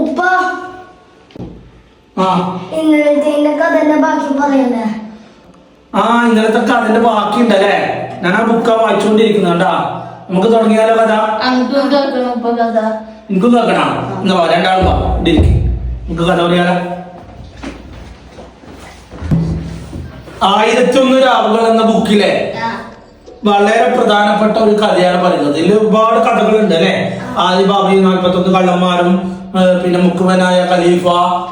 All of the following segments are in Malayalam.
ഉപ്പ ഇന്നലത്തെ കഥന്റെ ബാക്കി പറയണ്ടേ? ഇന്നലത്തെ കഥന്റെ ബാക്കി ഉണ്ടല്ലേ? ഞാൻ ആ ബുക്കാ വായിച്ചുകൊണ്ടിരിക്കുന്നുണ്ടാ. നമുക്ക് തുടങ്ങിയാലോ കഥ? എനിക്കും കേൾക്കണം. എന്നാ രണ്ടാളും നമുക്ക് കഥ പറയാലോ. 1001 രാവുകൾ എന്ന ബുക്കിലെ വളരെ പ്രധാനപ്പെട്ട ഒരു കഥയാണ് പറയുന്നത്. ഇതിൽ ഒരുപാട് കഥകളുണ്ട് അല്ലെ. ആദി ബാബി 41 കള്ളന്മാരും, പിന്നെ മുക്കുവനായ ഖലീഫ,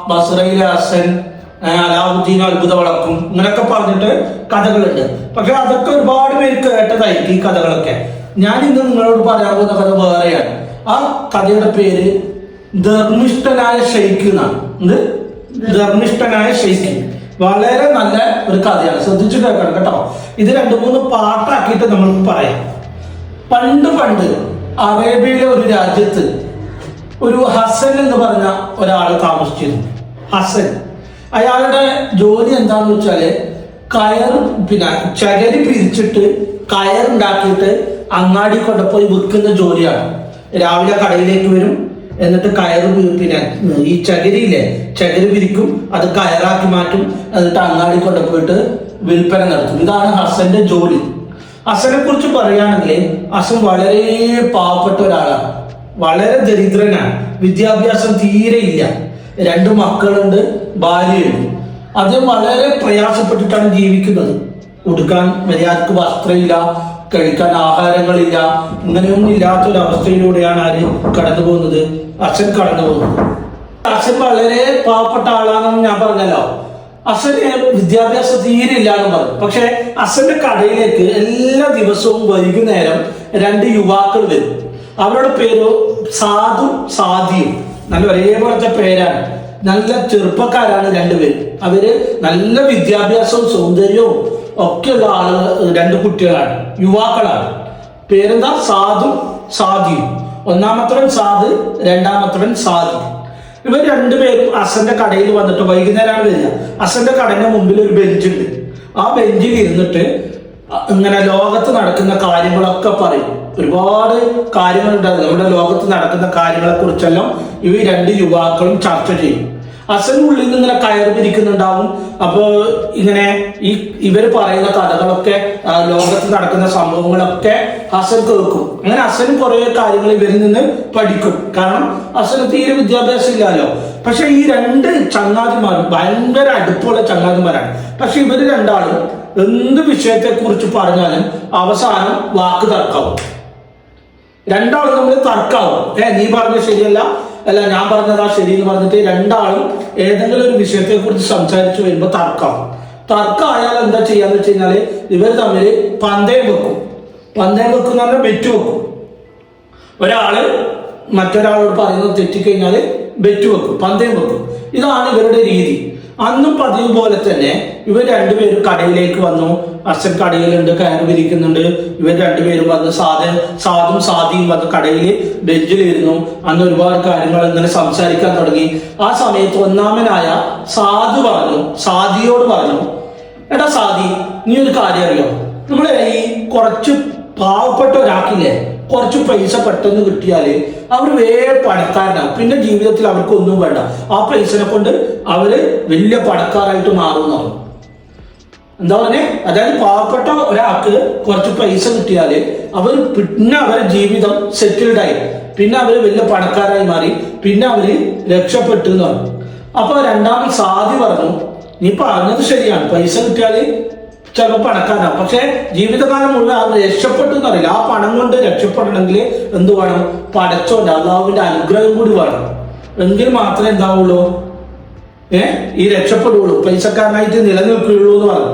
ബസ്രയിലെ ഹസൻ, അലാവുദ്ദീൻ അത്ഭുത വിളക്കും, ഇങ്ങനെയൊക്കെ പറഞ്ഞിട്ട് കഥകളുണ്ട്. പക്ഷെ അതൊക്കെ ഒരുപാട് പേര് കേട്ടതായിരിക്കും ഈ കഥകളൊക്കെ. ഞാൻ ഇന്ന് നിങ്ങളോട് പറയാൻ പോകുന്ന കഥ വേറെയാണ്. ആ കഥയുടെ പേര് ധർമ്മിഷ്ഠനായ ഷെയ്ഖ് എന്നാണ്. ധർമ്മിഷ്ഠനായ ഷെയ്ഖ് വളരെ നല്ല ഒരു കഥയാണ്. ശ്രദ്ധിച്ചു കേൾക്കണം കേട്ടോ. ഇത് 2-3 പാട്ടാക്കിയിട്ട് നമ്മൾ പറയാം. പണ്ട് അറേബ്യയിലെ ഒരു രാജ്യത്ത് ഒരു ഹസൻ എന്ന് പറഞ്ഞ ഒരാൾ താമസിച്ചിരുന്നു. ഹസൻ അയാളുടെ ജോലി എന്താന്ന് വെച്ചാല് ചകരി പിരിച്ചിട്ട് കയറുണ്ടാക്കിയിട്ട് അങ്ങാടി കൊണ്ടുപോയി വിൽക്കുന്ന ജോലിയാണ്. രാവിലെ കടയിലേക്ക് വരും, എന്നിട്ട് കയറ് ഈ ചകിരി പിരിക്കും, അത് കയറാക്കി മാറ്റും, എന്നിട്ട് അങ്ങാടി കൊണ്ടുപോയിട്ട് വിൽപ്പന നടത്തും. ഇതാണ് ഹസന്റെ ജോലി. ഹസനെ കുറിച്ച് പറയുകയാണെങ്കിൽ ഹസൻ വളരെ പാവപ്പെട്ട ഒരാളാണ്, വളരെ ദരിദ്രനാണ്, വിദ്യാഭ്യാസം തീരെ ഇല്ല, 2 മക്കളുണ്ട്, ഭാര്യയുണ്ട്. അദ്ദേഹം വളരെ പ്രയാസപ്പെട്ടിട്ടാണ് ജീവിക്കുന്നത്. ഉടുക്കാൻ മര്യാദക്ക് വസ്ത്രമില്ല, കഴിക്കാൻ ആഹാരങ്ങളില്ല, ഇങ്ങനെയൊന്നും ഇല്ലാത്തൊരവസ്ഥയിലൂടെയാണ് ആര് കടന്നു പോകുന്നത്? അച്ഛൻ കടന്നു പോകുന്നത്. അച്ഛൻ വളരെ പാവപ്പെട്ട ആളാണെന്ന് ഞാൻ പറഞ്ഞല്ലോ. അച്ഛന് വിദ്യാഭ്യാസം തീരെ ഇല്ലാന്ന് പറഞ്ഞു. പക്ഷെ അച്ഛന്റെ കടയിലേക്ക് എല്ലാ ദിവസവും വൈകുന്നേരം 2 യുവാക്കൾ വരും. അവരുടെ പേര് സാദും സാദിയും. നല്ല ഒരേപോലത്തെ പേരാണ്. നല്ല ചെറുപ്പക്കാരാണ് 2 പേര്. അവര് നല്ല വിദ്യാഭ്യാസവും സൗന്ദര്യവും ഒക്കെയുള്ള ആളുകൾ, 2 കുട്ടികളാണ്, യുവാക്കളാണ്. പേരെന്താ? സാദും സാദിയും. ഒന്നാമത്തവൻ സാദ്, രണ്ടാമത്തവൻ സാദി. ഇവർ 2 പേരും അസന്റെ കടയിൽ വന്നിട്ട് വൈകുന്നേരമാണ് വരിക. അസന്റെ കടയുടെ മുമ്പിൽ ഒരു ബെഞ്ചുണ്ട്. ആ ബെഞ്ചിൽ ഇരുന്നിട്ട് ഇങ്ങനെ ലോകത്ത് നടക്കുന്ന കാര്യങ്ങളൊക്കെ പറയും. ഒരുപാട് കാര്യങ്ങളുണ്ടാകും. നമ്മുടെ ലോകത്ത് നടക്കുന്ന കാര്യങ്ങളെ കുറിച്ചെല്ലാം ഇവർ 2 യുവാക്കളും ചർച്ച ചെയ്യും. അസനുള്ളിൽ നിന്ന് ഇങ്ങനെ കയറി പിരിക്കുന്നുണ്ടാവും. അപ്പോ ഇങ്ങനെ ഇവർ പറയുന്ന കഥകളൊക്കെ, ലോകത്ത് നടക്കുന്ന സംഭവങ്ങളൊക്കെ ഹസൻ കേൾക്കും. അങ്ങനെ അസനും കുറെ കാര്യങ്ങൾ ഇവരിൽ നിന്ന് പഠിക്കും. കാരണം അസന് തീരെ വിദ്യാഭ്യാസം ഇല്ലല്ലോ. പക്ഷെ ഈ 2 ചങ്ങാതിമാരും ഭയങ്കര അടുപ്പമുള്ള ചങ്ങാതിമാരാണ്. പക്ഷെ ഇവര് 2 ആളും എന്ത് വിഷയത്തെ കുറിച്ച് പറഞ്ഞാലും അവസാനം വാക്ക് തർക്കാവും. 2 ആളും നമ്മൾ തർക്കാവും. നീ പറഞ്ഞത് ശരിയല്ല, അല്ല ഞാൻ പറഞ്ഞതാ ശരി എന്ന് പറഞ്ഞിട്ട് 2 ആളും ഏതെങ്കിലും ഒരു വിഷയത്തെ കുറിച്ച് സംസാരിച്ചു വരുമ്പോൾ തർക്കമായാൽ എന്താ ചെയ്യാന്ന് വെച്ച് കഴിഞ്ഞാല് ഇവർ തമ്മിൽ പന്തയം വെക്കും. പന്തയം വെക്കുന്ന പറഞ്ഞാൽ ബെറ്റ് വെക്കും. ഒരാള് മറ്റൊരാളോട് പറയുന്നത് തെറ്റിക്കഴിഞ്ഞാല് ബെറ്റ് വെക്കും, പന്തയം വെക്കും. ഇതാണ് ഇവരുടെ രീതി. അന്നും പതിവ് പോലെ തന്നെ ഇവർ 2 പേരും കടയിലേക്ക് വന്നു. അച്ഛൻ കടയിലുണ്ട്, കയറി വിരിക്കുന്നുണ്ട്. ഇവർ 2 പേരും വന്ന് സാദും സാദിയും വന്ന് കടയിൽ ബെഞ്ചിലിരുന്നു. അന്ന് ഒരുപാട് കാര്യങ്ങൾ ഇങ്ങനെ സംസാരിക്കാൻ തുടങ്ങി. ആ സമയത്ത് ഒന്നാമനായ സാദിയോട് പറഞ്ഞു, എടാ സാദി, നീ ഒരു കാര്യം അറിയോ? നമ്മളെ ഈ കുറച്ച് പാവപ്പെട്ട ഒരാക്കില്ലേ, കുറച്ച് പൈസ പെട്ടെന്ന് കിട്ടിയാല് അവർ വേറെ പണക്കാരനാവും. പിന്നെ ജീവിതത്തിൽ അവർക്ക് ഒന്നും വേണ്ട. ആ പൈസനെ കൊണ്ട് അവര് വലിയ പണക്കാരായിട്ട് മാറുന്നതാണ്. എന്താ പറഞ്ഞേ? അതായത് പാവപ്പെട്ട ഒരാൾക്ക് കുറച്ച് പൈസ കിട്ടിയാല് പിന്നെ അവരുടെ ജീവിതം സെറ്റിൽഡായി, പിന്നെ അവര് വലിയ പണക്കാരായി മാറി, പിന്നെ അവര് രക്ഷപ്പെട്ടു എന്ന് പറഞ്ഞു. അപ്പൊ രണ്ടാമത് സാദി പറഞ്ഞു, നീ പറഞ്ഞത് ശരിയാണ്, പൈസ കിട്ടിയാല് ചിലപ്പോൾ പണക്കാരാണ്, പക്ഷെ ജീവിതകാലം മുഴുവൻ അത് രക്ഷപ്പെട്ടു എന്നറിയില്ല. ആ പണം കൊണ്ട് രക്ഷപ്പെടണമെങ്കിൽ എന്ത് വേണം? പടച്ചോന്റെ അള്ളാഹുവിന്റെ അനുഗ്രഹം കൂടി വേണം. എങ്കിൽ മാത്രമേ എന്താവുള്ളൂ, ഈ രക്ഷപ്പെടുള്ളൂ, പൈസക്കാരനായിട്ട് നിലനിൽക്കുകയുള്ളൂ എന്ന് പറഞ്ഞു.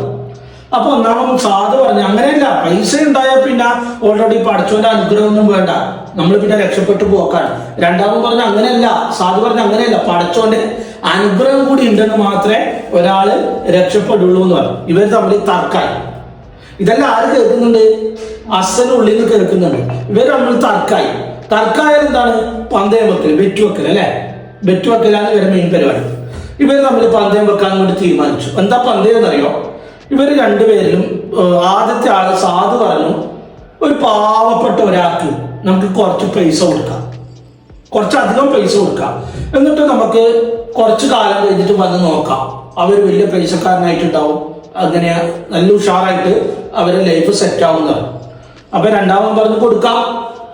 അപ്പൊ ഒന്നാമത് സാധു പറഞ്ഞു, അങ്ങനെയല്ല, പൈസ ഉണ്ടായാൽ പിന്നെ ഓൾറെഡി പടച്ചോന്റെ അനുഗ്രഹമൊന്നും വേണ്ട, നമ്മൾ പിന്നെ രക്ഷപ്പെട്ടു പോക്കാണ്. രണ്ടാമത് പറഞ്ഞ അങ്ങനെയല്ല, സാധു പറഞ്ഞ അങ്ങനെയല്ല, പടച്ചോന്റെ അനുഗ്രഹം കൂടി ഉണ്ടെന്ന് മാത്രമേ ഒരാള് രക്ഷപ്പെടുള്ളൂ എന്ന് പറഞ്ഞു. ഇവർ തമ്മിൽ തർക്കായി. ഇതെല്ലാം ആര് കേൾക്കുന്നുണ്ട്? അസനുള്ളിൽ നിന്ന് കേൾക്കുന്നുണ്ട്. ഇവർ തമ്മിൽ തർക്കായാൽ എന്താണ്? പന്തയം വെക്കൽ, ബെറ്റ് വെക്കൽ അല്ലെ. ബെറ്റ് വെക്കലാണ് ഇവരുടെ മെയിൻ പരിപാടി. ഇവർ തമ്മിൽ പന്തയം വെക്കാൻ വേണ്ടി തീരുമാനിച്ചു. എന്താ പന്തയം എന്നറിയോ? ഇവർ 2 പേരിലും ആദ്യത്തെ ആള് സാധു പറഞ്ഞു, ഒരു പാവപ്പെട്ട ഒരാൾക്ക് നമുക്ക് കുറച്ച് പൈസ കൊടുക്കാം. കുറച്ചധികം പൈസ കൊടുക്കാം. എന്നിട്ട് നമുക്ക് കുറച്ച് കാലം കഴിഞ്ഞിട്ട് വന്ന് നോക്കാം. അവർ വലിയ പൈസക്കാരനായിട്ടുണ്ടാവും, അങ്ങനെ നല്ല ഉഷാറായിട്ട് അവരെ ലൈഫ് സെറ്റ് ആവുന്നതാണ്. അപ്പൊ രണ്ടാമൻ പറഞ്ഞ് കൊടുക്കാം.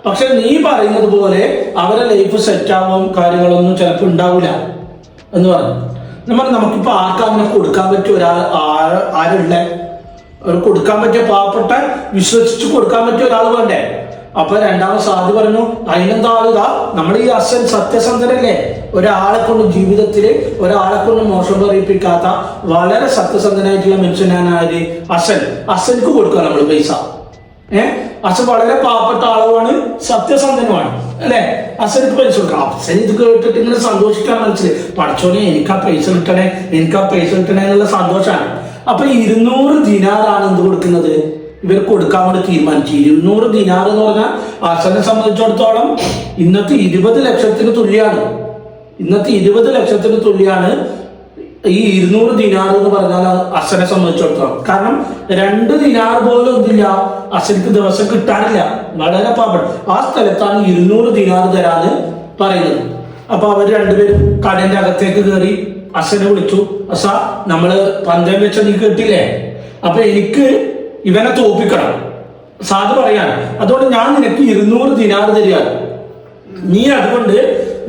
പക്ഷെ നീ പറയുന്നത് പോലെ അവരെ ലൈഫ് സെറ്റ് ആവും കാര്യങ്ങളൊന്നും ചിലപ്പോൾ ഉണ്ടാവില്ല എന്ന് പറഞ്ഞു. നമുക്കിപ്പോ ആർക്കും അങ്ങനെ കൊടുക്കാൻ പറ്റിയ ആരുള്ള കൊടുക്കാൻ പറ്റിയ പാവപ്പെട്ട വിശ്വസിച്ച് കൊടുക്കാൻ പറ്റിയ ഒരാൾ വേണ്ടേ? അപ്പൊ രണ്ടാമത് സാധു പറഞ്ഞു, അതിനെന്താ ആളുക, നമ്മുടെ ഈ അസൻ സത്യസന്ധനല്ലേ, ഒരാളെ കൊണ്ട് ജീവിതത്തില് ഒരാളെ കൊണ്ട് മോശം പറയിപ്പിക്കാത്ത വളരെ സത്യസന്ധനായിട്ടുള്ള മനുഷ്യനാണ് ആര്? അസൻക്ക് കൊടുക്കുക നമ്മൾ പൈസ. അസൻ വളരെ പാവപ്പെട്ട ആളുമാണ്, സത്യസന്ധനുമാണ് അല്ലെ. അസനക്ക് പൈസ കൊടുക്കാം. അസൻ ഇത് കേട്ടിട്ട് ഇങ്ങനെ സന്തോഷിക്കാൻ മനസ്സിലായി, പഠിച്ചോനെ എനിക്ക് ആ പൈസ കിട്ടണേ എന്നുള്ള സന്തോഷമാണ്. അപ്പൊ 200 ദിനാറാണ് എന്ത് കൊടുക്കുന്നത്, ഇവർ കൊടുക്കാൻ വേണ്ടി തീരുമാനിച്ചു. 200 ദിനാർ എന്ന് പറഞ്ഞാൽ അസനെ സംബന്ധിച്ചിടത്തോളം ഇന്നത്തെ 20 ലക്ഷത്തിന് തുല്യാണ്. ഇന്നത്തെ 20 ലക്ഷത്തിന് തുല്യാണ് ഈ 200 ദിനാർ എന്ന് പറഞ്ഞാൽ അസനെ സംബന്ധിച്ചിടത്തോളം. കാരണം 2 ദിനാർ പോലും ഒന്നില്ല അസനക്ക് ദിവസം കിട്ടാനില്ല, വളരെ പാവപ്പെട്ട ആ സ്ഥലത്താണ് 200 ദിനാർ തരാന്ന് പറയുന്നത്. അപ്പൊ അവർ രണ്ടുപേരും കടന്റെ അകത്തേക്ക് കയറി അസനെ വിളിച്ചു. അസ, നമ്മള് പന്തയം വെച്ച നീ കേട്ടില്ലേ, അപ്പൊ എനിക്ക് ഇവനെ തോപ്പിക്കണം. സാധു പറയാണ്, അതുകൊണ്ട് ഞാൻ നിനക്ക് 200 ദിനാർ തരികയാണ്. നീ അതുകൊണ്ട്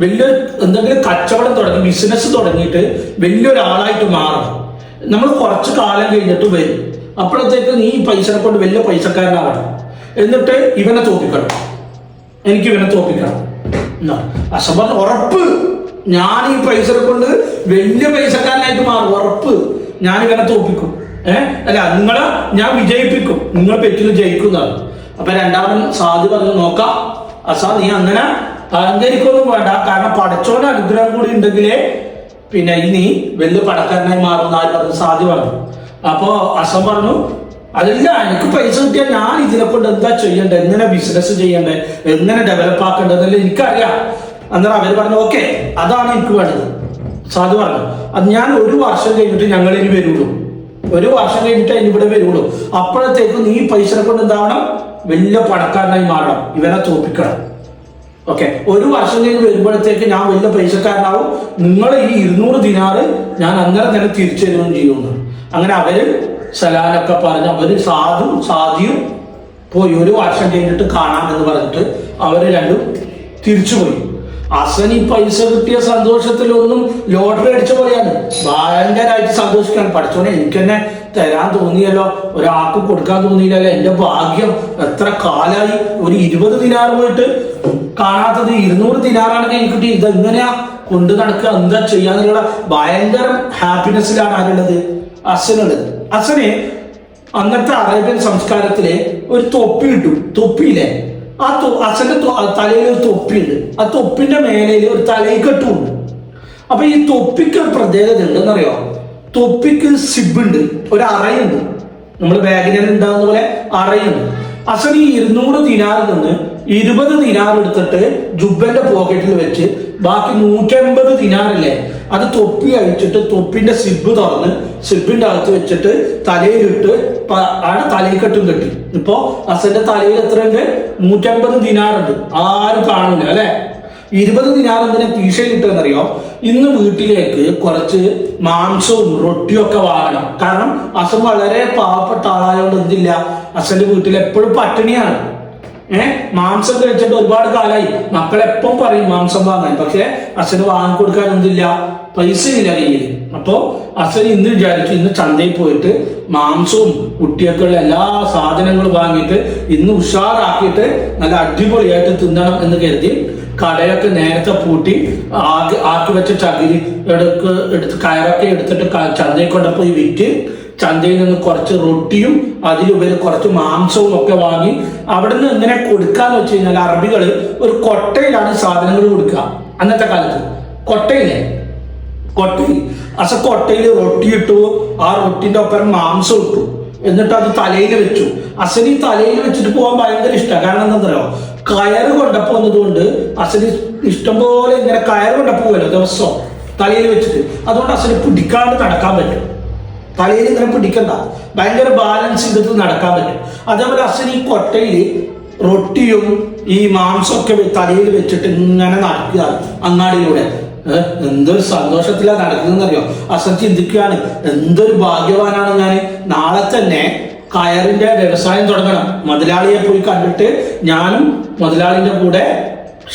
വലിയ എന്തെങ്കിലും കച്ചവടം തുടങ്ങി, ബിസിനസ് തുടങ്ങിയിട്ട് വലിയൊരാളായിട്ട് മാറണം. നമ്മൾ കുറച്ച് കാലം കഴിഞ്ഞിട്ട് വരും, അപ്പോഴത്തേക്ക് നീ ഈ പൈസനെ കൊണ്ട് വലിയ പൈസക്കാരനാവണം. എന്നിട്ട് ഇവനെ തോപ്പിക്കണം, എനിക്ക് ഇവനെ തോപ്പിക്കണം. അസം പറഞ്ഞു, ഉറപ്പ്, ഞാൻ ഈ പൈസനെ കൊണ്ട് വലിയ പൈസക്കാരനായിട്ട് മാറും, ഉറപ്പ്, ഞാൻ ഇവനെ തോപ്പിക്കും. അല്ല, നിങ്ങളെ ഞാൻ വിജയിപ്പിക്കും, നിങ്ങൾ പെറ്റിൽ ജയിക്കുന്നതാണ്. അപ്പൊ രണ്ടാമൻ സാധു പറഞ്ഞു, നോക്കാം അസാ, നീ അങ്ങനെ അഹങ്കരിക്കൊന്നും വേണ്ട, കാരണം പടച്ചോന്റെ അനുഗ്രഹം കൂടി ഉണ്ടെങ്കിലേ പിന്നെ ഇനി വലിയ പടക്കാരനായി മാറുന്ന ആര് പറഞ്ഞു? സാധു പറഞ്ഞു. അപ്പോ അസം പറഞ്ഞു, അതല്ല, എനിക്ക് പൈസ കിട്ടിയാൽ ഞാൻ ഇതിനെ കൊണ്ട് എന്താ ചെയ്യേണ്ടത്, എങ്ങനെ ബിസിനസ് ചെയ്യേണ്ടത്, എങ്ങനെ ഡെവലപ്പ് ആക്കേണ്ടതെന്നല്ല എനിക്കറിയാം. അന്നേരം അവര് പറഞ്ഞു, ഓക്കെ, അതാണ് എനിക്ക് വേണ്ടത്. സാധു പറഞ്ഞു, അത് ഞാൻ 1 വർഷം കഴിഞ്ഞിട്ട് ഞങ്ങൾ ഇനി വരുള്ളൂ, 1 വർഷം കഴിഞ്ഞിട്ട് ഇനി ഇവിടെ വരുള്ളൂ. അപ്പോഴത്തേക്കും നീ പൈസനെ കൊണ്ട് എന്താവണം, വലിയ പണക്കാരനായി മാറണം, ഇവനെ തോപ്പിക്കണം. ഓക്കെ, 1 വർഷം കഴിഞ്ഞ് വരുമ്പോഴത്തേക്ക് ഞാൻ വലിയ പൈസക്കാരനാവും, നിങ്ങൾ ഈ 200 ദിനാറ് ഞാൻ അന്നേരം തന്നെ തിരിച്ചു തരുകയും ചെയ്യുന്നു. അങ്ങനെ അവര് സലാലൊക്കെ പറഞ്ഞ് അവര് സാധിയും പോയി. 1 വർഷം കഴിഞ്ഞിട്ട് കാണാമെന്ന് പറഞ്ഞിട്ട് അവര് രണ്ടും തിരിച്ചുപോയി. അസൻ ഈ പൈസ കിട്ടിയ സന്തോഷത്തിലൊന്നും ലോട്ടറി അടിച്ച പോലെയാണ്, ഭയങ്കരമായിട്ട് സന്തോഷിക്കാൻ. പഠിച്ചോനെ, എനിക്ക് തന്നെ തരാൻ തോന്നിയല്ലോ, ഒരാൾക്ക് കൊടുക്കാൻ തോന്നിയില്ലല്ലോ, എന്റെ ഭാഗ്യം, എത്ര കാലായി ഒരു 20 ദിനാർ പോയിട്ട് കാണാത്തത് 200 ദിനാറാണെങ്കിൽ എനിക്ക് കിട്ടി, ഇതെങ്ങനെയാ കൊണ്ട് നടക്കുക, എന്താ ചെയ്യാന്നുള്ള ഭയങ്കര ഹാപ്പിനെസ്സിലാണ് ആരുള്ളത്? അസനുള്ളത്. അസനെ അന്നത്തെ അറേബ്യൻ സംസ്കാരത്തിലെ ഒരു തൊപ്പി കിട്ടും, തൊപ്പിയില്ലേ, ആ അച്ഛന്റെ തലയിൽ ഒരു തൊപ്പിയുണ്ട്, ആ തൊപ്പിന്റെ മേലയിൽ ഒരു തലയിക്കെട്ടുമുണ്ട്. അപ്പൊ ഈ തൊപ്പിക്ക് ഒരു പ്രത്യേകത ഉണ്ടെന്നറിയോ? തൊപ്പിക്ക് സിബുണ്ട്, ഒരു അറയുണ്ട്, നമ്മൾ ബാഗിനെല്ലാം ഉണ്ടാകുന്ന പോലെ അറയുണ്ട്. അച്ഛൻ ഈ 200 ദിനാറിൽ നിന്ന് 20 ദിനാർ എടുത്തിട്ട് ജുബന്റെ പോക്കറ്റിൽ വെച്ച് ബാക്കി 150 ദിനാറില്ലേ, അത് തൊപ്പി അഴിച്ചിട്ട് തൊപ്പിന്റെ സിബ് തുറന്ന് സിബിന്റെ അകത്ത് വെച്ചിട്ട് തലയിലിട്ട് ആണ് തലയിക്കെട്ടും കെട്ടി. ഇപ്പോ അസന്റെ തലയിൽ എത്രയുണ്ട്? 150 ദിനാറുണ്ട്, ആരും കാണില്ല അല്ലെ. 20 ദിനാർ എന്തിനാ കീശയിൽ ഇട്ടെന്നറിയോ? ഇന്ന് വീട്ടിലേക്ക് കുറച്ച് മാംസവും റൊട്ടിയും ഒക്കെ വാങ്ങണം. കാരണം അസൻ വളരെ പാവപ്പെട്ട ആളായതുകൊണ്ട് എന്തില്ല, അസന്റെ വീട്ടിൽ എപ്പോഴും പട്ടിണിയാണ്. മാംസം കഴിച്ചിട്ട് ഒരുപാട് കാലമായി, മക്കളെപ്പം പറയും മാംസം വാങ്ങാൻ, പക്ഷെ അസന് വാങ്ങിക്കൊടുക്കാൻ എന്തില്ല, പൈസ ഇല്ല കയ്യിൽ. അപ്പോ അസൻ ഇന്ന് വിചാരിച്ചു, ഇന്ന് ചന്തയിൽ പോയിട്ട് മാംസവും കുട്ടിയൊക്കെയുള്ള എല്ലാ സാധനങ്ങളും വാങ്ങിയിട്ട് ഇന്ന് ഉഷാറാക്കിയിട്ട് നല്ല അടിപൊളിയായിട്ട് തിന്നണം എന്ന് കരുതി കടയൊക്കെ നേരത്തെ പൂട്ടി ആക്കി വെച്ച ചകിരി എടുത്ത് കയറൊക്കെ എടുത്തിട്ട് ചന്തയിൽ കൊണ്ടുപോയി വിറ്റ് ചന്തയിൽ നിന്ന് കുറച്ച് റൊട്ടിയും അതിലുപരി കുറച്ച് മാംസവും ഒക്കെ വാങ്ങി അവിടെ നിന്ന് എങ്ങനെ കൊടുക്കാന്ന് വെച്ച് കഴിഞ്ഞാൽ അറബികള് ഒരു കൊട്ടയിലാണ് സാധനങ്ങൾ കൊടുക്കുക. അന്നത്തെ കാലത്ത് കൊട്ടയില്ലേ, കൊട്ടയിൽ കൊട്ടയിൽ റൊട്ടി ഇട്ടു, ആ റൊട്ടിന്റെ ഒപ്പം മാംസം ഇട്ടു, എന്നിട്ട് അത് തലയിൽ വെച്ചു. അസനി തലയിൽ വെച്ചിട്ട് പോകാൻ ഭയങ്കര ഇഷ്ടമാണ്. കാരണം എന്താ പറയുക, കയറ് കൊണ്ടപ്പോന്നത് കൊണ്ട് അസന് ഇഷ്ടംപോലെ ഇങ്ങനെ കയറ് കൊണ്ടപ്പോവല്ലോ ദിവസം തലയിൽ വെച്ചിട്ട്, അതുകൊണ്ട് അസന് പിടിക്കാണ്ട് നടക്കാൻ പറ്റും. തലയിൽ ഇങ്ങനെ പിടിക്കണ്ട, ഭയങ്കര ബാലൻസ് ചെയ്തിട്ട് നടക്കാൻ പറ്റും. അതേപോലെ അസന് ഈ കൊട്ടയിൽ റൊട്ടിയും ഈ മാംസമൊക്കെ തലയിൽ വെച്ചിട്ട് ഇങ്ങനെ നടക്കുക അങ്ങാടിയിലൂടെ. എന്തൊരു സന്തോഷത്തിലാണ് നടക്കുന്നതെന്നറിയോ? അസൻ ചിന്തിക്കുകയാണ്, എന്തൊരു ഭാഗ്യവാനാണ് ഞാൻ. നാളെ തന്നെ കയറിന്റെ വ്യവസായം തുടങ്ങണം. മുതലാളിയെ പോയി കണ്ടിട്ട് ഞാനും മുതലാളിന്റെ കൂടെ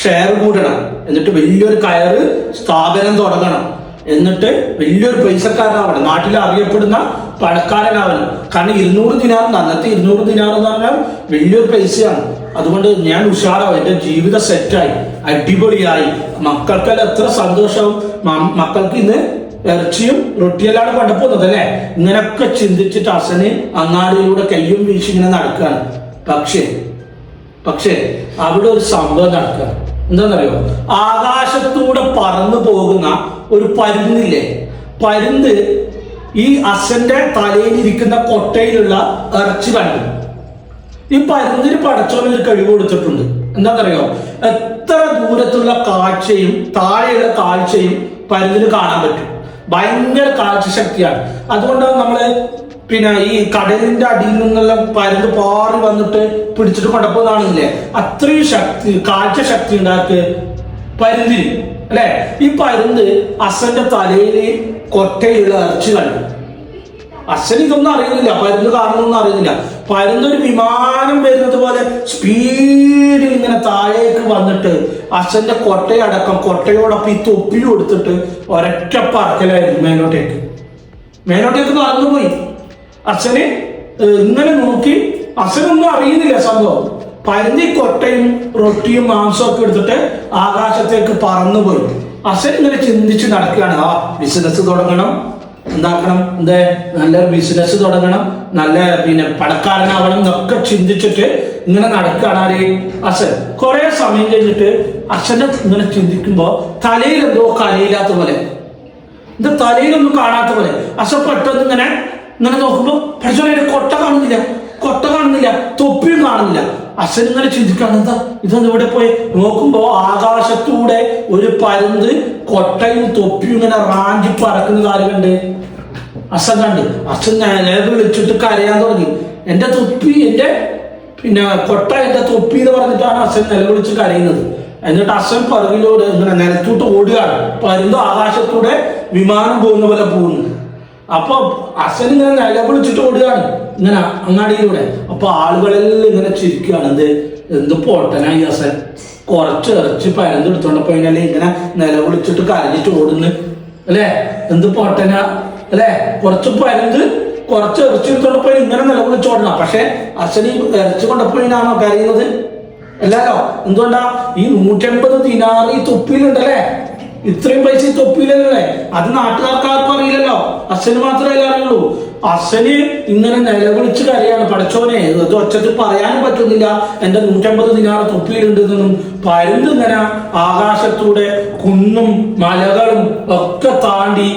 ഷെയർ കൂടണം. എന്നിട്ട് വലിയൊരു കയറ് സ്ഥാപനം തുടങ്ങണം. എന്നിട്ട് വലിയൊരു പൈസക്കാരനാവണം, നാട്ടിൽ അറിയപ്പെടുന്ന പണക്കാരനാവണം. കാരണം 200 ദിനാർ, അന്നത്തെ 200 ദിനാർ എന്ന് പറഞ്ഞാൽ വലിയൊരു പൈസയാണ്. അതുകൊണ്ട് ഞാൻ ഉഷാറാവും, എന്റെ ജീവിതം സെറ്റായി, അടിപൊളിയായി. മക്കൾക്കെല്ലാം എത്ര സന്തോഷവും. മക്കൾക്ക് ഇന്ന് ഇറച്ചിയും റൊട്ടിയെല്ലാം കൊണ്ടുപോകുന്നത് അല്ലേ? ഇങ്ങനൊക്കെ ചിന്തിച്ചിട്ട് അസന് അങ്ങാടിയിലൂടെ കയ്യും വീശി ഇങ്ങനെ നടക്കുകയാണ്. പക്ഷേ അവിടെ ഒരു സംഭവം നടക്കുക. എന്താണെന്നറിയോ? ആകാശത്തൂടെ പറന്നു പോകുന്ന ഒരു പരുന്നില്ലേ, പരുന്ത് ഈ അസന്റെ തലയിലിരിക്കുന്ന കൊട്ടയിലുള്ള ഇറച്ചി കണ്ടു. ഈ പരുന്തിന് പടച്ചോന് ഒരു കഴിവ് കൊടുത്തിട്ടുണ്ട്. എന്താണെന്നറിയോ? എത്ര ദൂരത്തുള്ള കാഴ്ചയും താഴെയുള്ള കാഴ്ചയും പരുന്തിന് കാണാൻ പറ്റും. ഭയങ്കര കാഴ്ച ശക്തിയാണ്. അതുകൊണ്ടാണ് നമ്മള് ഈ കടലിന്റെ അടിയിൽ നിന്നുള്ള പരുന്ത് പാറി വന്നിട്ട് പിടിച്ചിട്ട് കൊണ്ടപ്പോന്നാണില്ലേ, അത്രയും ശക്തി, കാഴ്ച ശക്തി ഉണ്ടാക്ക് പരുന്തിന് അല്ലെ? ഈ പരുന്ത് അസന്റെ തലയില് കൊട്ടയിലുള്ള ഇറച്ചി കണ്ടു. അസൻ ഇതൊന്നും അറിയുന്നില്ല, പരുന്ത് കാണുന്നൊന്നും അറിയുന്നില്ല. പരുന്തൊരു വിമാനം വരുന്നത് പോലെ സ്പീഡിൽ ഇങ്ങനെ താഴേക്ക് വന്നിട്ട് അസന്റെ കൊട്ടയടക്കം കൊട്ടയോടൊപ്പം ഈ തൊപ്പിയും എടുത്തിട്ട് ഒരൊറ്റ പറക്കലായിരുന്നു മേലോട്ടേക്ക് പറന്നുപോയി. അച്ഛനെ ഇങ്ങനെ നോക്കി, അച്ഛനൊന്നും അറിയുന്നില്ല സംഭവം. പരുന്തി കൊട്ടയും റൊട്ടിയും മാംസവും ഒക്കെ എടുത്തിട്ട് ആകാശത്തേക്ക് പറന്നുപോയി. അച്ഛൻ ഇങ്ങനെ ചിന്തിച്ച് നടക്കുകയാണ്, ആ ബിസിനസ് തുടങ്ങണം, എന്താക്കണം, നല്ലൊരു ബിസിനസ് തുടങ്ങണം, നല്ല പണക്കാരനാവണം എന്നൊക്കെ ചിന്തിച്ചിട്ട് ഇങ്ങനെ നടക്കുകയാണ്. ആര്? അച്ഛൻ. കുറെ സമയം കഴിഞ്ഞിട്ട് അച്ഛനെ ഇങ്ങനെ ചിന്തിക്കുമ്പോ തലയിൽ എന്തോ കലയില്ലാത്ത പോലെ, തലയിലൊന്നും കാണാത്ത പോലെ. അച്ഛൻ പെട്ടെന്ന് ഇങ്ങനെ നോക്കുമ്പോ പഠിച്ചോനെ കൊട്ട കാണുന്നില്ല, തൊപ്പിയും കാണുന്നില്ല. അച്ഛൻ ഇങ്ങനെ ചിന്തിക്കാണ്, ഇതൊന്നും ഇവിടെ പോയി നോക്കുമ്പോ ആകാശത്തൂടെ ഒരു പരുന്ത് കൊട്ടയും തൊപ്പിയും ഇങ്ങനെ റാഞ്ചി പറക്കുന്ന കാര്യം കണ്ട് അച്ഛൻ കണ്ട്. അച്ഛൻ വിളിച്ചിട്ട് കരയാൻ തുടങ്ങി. എന്റെ തൊപ്പി, എന്റെ കൊട്ട, എന്റെ തൊപ്പി എന്ന് പറഞ്ഞിട്ടാണ് അച്ഛൻ നിലവിളിച്ച് കരയുന്നത്. എന്നിട്ട് അച്ഛൻ പറകിലൂടെ ഇങ്ങനെ നിലത്തോട്ട് ഓടുകയാണ്. പരുന്ത് ആകാശത്തൂടെ വിമാനം പോകുന്ന പോലെ പോകുന്നു. അപ്പൊ അച്ഛൻ ഇങ്ങനെ നിലവിളിച്ചിട്ട് ഓടുകയാണ് ഇങ്ങനെ അങ്ങാടിയിലൂടെ. അപ്പൊ ആളുകളെല്ലാം ഇങ്ങനെ ചിരിക്കുകയാണ്, എന്ത് പൊട്ടനായി അച്ഛൻ, കുറച്ച് ഇറച്ചി പരുന്ത് എടുത്തോണ്ടപ്പോ ഇങ്ങനെ നിലവിളിച്ചിട്ട് കരഞ്ഞിട്ട് ഓടുന്നു അല്ലെ, എന്ത് പൊട്ടന അല്ലെ, കുറച്ച് പരുന്ത് കുറച്ച് ഇറച്ചി എടുത്തോണ്ടപ്പോ ഇങ്ങനെ നിലവിളിച്ചോടണം. പക്ഷെ അച്ഛൻ ഈ ഇറച്ചി കൊണ്ടപ്പോഴാണോ കരയുന്നത്? അല്ലല്ലോ. എന്തുകൊണ്ടാ? ഈ 150 ദിനാർ ഈ തൊപ്പിയിലുണ്ടല്ലേ, ഇത്രയും പൈസ ഈ തൊപ്പിയിലല്ലേ. അത് നാട്ടുകാർക്ക് ആർക്കും അറിയില്ലല്ലോ, അച്ഛന് മാത്രമേ അറിയുള്ളൂ. അച്ഛന് ഇങ്ങനെ നിലവിളിച്ച് കരയാണ്, പഠിച്ചോനെ ഇത് ഒച്ചത്തിൽ പറയാനും പറ്റുന്നില്ല, എന്റെ 150 ദിനാർ തൊപ്പിയിലുണ്ടെന്നും. പരുന്ത് ഇങ്ങനെ ആകാശത്തൂടെ കുന്നും മലകളും ഒക്കെ താണ്ടി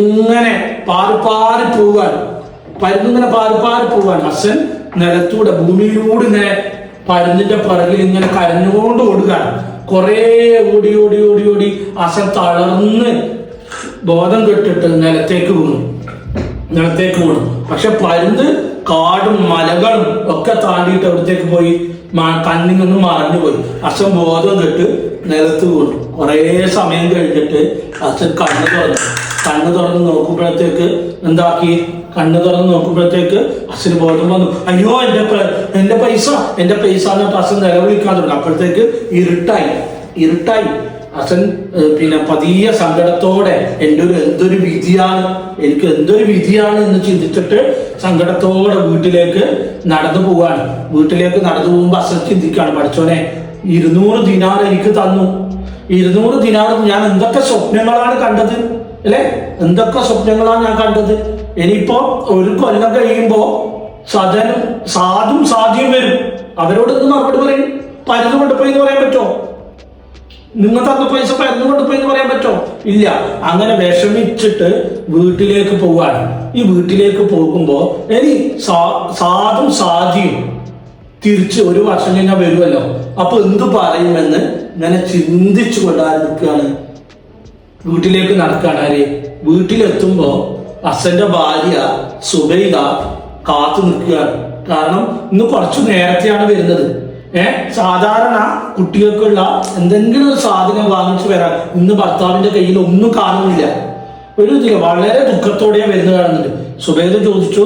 ഇങ്ങനെ പാറി പോവാൻ, പരുന്നിങ്ങനെ പാറി പോവാൻ. അച്ഛൻ നിലത്തൂടെ ഭൂമിയിലൂടെ ഇങ്ങനെ പരുന്നിന്റെ പിറകിൽ ഇങ്ങനെ കരഞ്ഞുകൊണ്ട് ഓടുകയാണ്. കുറെ ഓടി അച്ഛൻ തളർന്ന് ബോധം കെട്ടിട്ട് നിലത്തേക്ക് വീണു. പക്ഷെ പരുന്ത് കാടും മലകളും ഒക്കെ താണ്ടിയിട്ട് അവിടത്തേക്ക് പോയി കണ്ണിൽ നിന്ന് മറഞ്ഞുപോയി. അച്ഛൻ ബോധം കെട്ട് നിലത്ത് വീണു. കുറെ സമയം കഴിഞ്ഞിട്ട് അച്ഛൻ കണ്ണ് തുറന്ന് നോക്കുമ്പോഴത്തേക്ക് അച്ഛന് ബോധം വന്നു. അയ്യോ എന്റെ പൈസ എന്നിട്ട് അച്ഛൻ നിലവിളിക്കാൻ തുടങ്ങി. അപ്പോഴത്തേക്ക് ഇരുട്ടായി. അച്ഛൻ പതിയെ സങ്കടത്തോടെ എന്തൊരു വിധിയാണ് എന്ന് ചിന്തിച്ചിട്ട് സങ്കടത്തോടെ വീട്ടിലേക്ക് നടന്നു പോവാണ്. വീട്ടിലേക്ക് നടന്നു പോകുമ്പോ അച്ഛൻ ചിന്തിക്കാണ്, പഠിച്ചോനെ 200 ദിനാർ എനിക്ക് തന്നു. 200 ദിനാർ ഞാൻ എന്തൊക്കെ സ്വപ്നങ്ങളാണ് കണ്ടത് അല്ലെ, എന്തൊക്കെ സ്വപ്നങ്ങളാണ് ഞാൻ കണ്ടത്. ഇനിയിപ്പോ ഒരു കൊല്ലം കഴിയുമ്പോ സാധും സാധ്യം വരും. അവരോട് എന്ത് മറുപടി പറയും? പരുന്ന് കൊണ്ടുപോയി എന്ന് പറയാൻ പറ്റോ? നിങ്ങൾ തന്ന പൈസ പരുന്ന് കൊണ്ടുപോയി എന്ന് പറയാൻ പറ്റോ? ഇല്ല. അങ്ങനെ വിഷമിച്ചിട്ട് വീട്ടിലേക്ക് പോവാണ്. ഈ വീട്ടിലേക്ക് പോകുമ്പോ ഇനി സാധും സാധ്യയും തിരിച്ച് 1 വർഷം കഴിഞ്ഞാൽ വരുമല്ലോ. അപ്പൊ എന്ത് പറയുമെന്ന് ഇങ്ങനെ ചിന്തിച്ചു കൊണ്ടാണ് വീട്ടിലേക്ക് നടക്കുകയാണ്. വീട്ടിലെത്തുമ്പോ അച്ഛന്റെ ഭാര്യ സുബൈദ കാത്തു നിൽക്കുകയാണ്. കാരണം ഇന്ന് കുറച്ചു നേരത്തെയാണ് വരുന്നത്. സാധാരണ കുട്ടികൾക്കുള്ള എന്തെങ്കിലും ഒരു സാധനം വാങ്ങിച്ചു വരാൻ ഇന്ന് ഭർത്താവിന്റെ കയ്യിൽ ഒന്നും കാണുന്നില്ല. ഒരു ഇതില്ല, വളരെ ദുഃഖത്തോടെ വരുന്നത് കാണുന്നുണ്ട്. സുബൈദ ചോദിച്ചു,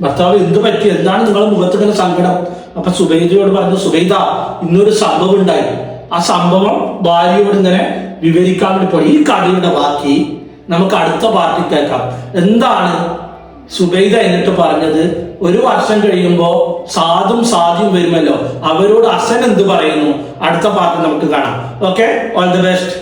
ഭർത്താവ് എന്ത് പറ്റി, എന്താണ് നിങ്ങളുടെ മുഖത്ത് ഇങ്ങനെ സങ്കടം? അപ്പൊ സുബൈദയോട് പറഞ്ഞു, സുബൈദ ഇന്നൊരു സംഭവം ഉണ്ടായി. ആ സംഭവം ഭാര്യയോട് ഇങ്ങനെ വിവരിക്കാൻ വേണ്ടി പോയി. ഈ കഥയുടെ ബാക്കി നമുക്ക് അടുത്ത പാർട്ടി കേൾക്കാം. എന്താണ് സുബൈദ എന്നിട്ട് പറഞ്ഞത്? ഒരു വർഷം കഴിയുമ്പോ സാദും സാദിയും വരുമല്ലോ, അവരോട് അസൻ എന്ത് പറയുന്നു? അടുത്ത പാർട്ടി നമുക്ക് കാണാം. Okay, all the best.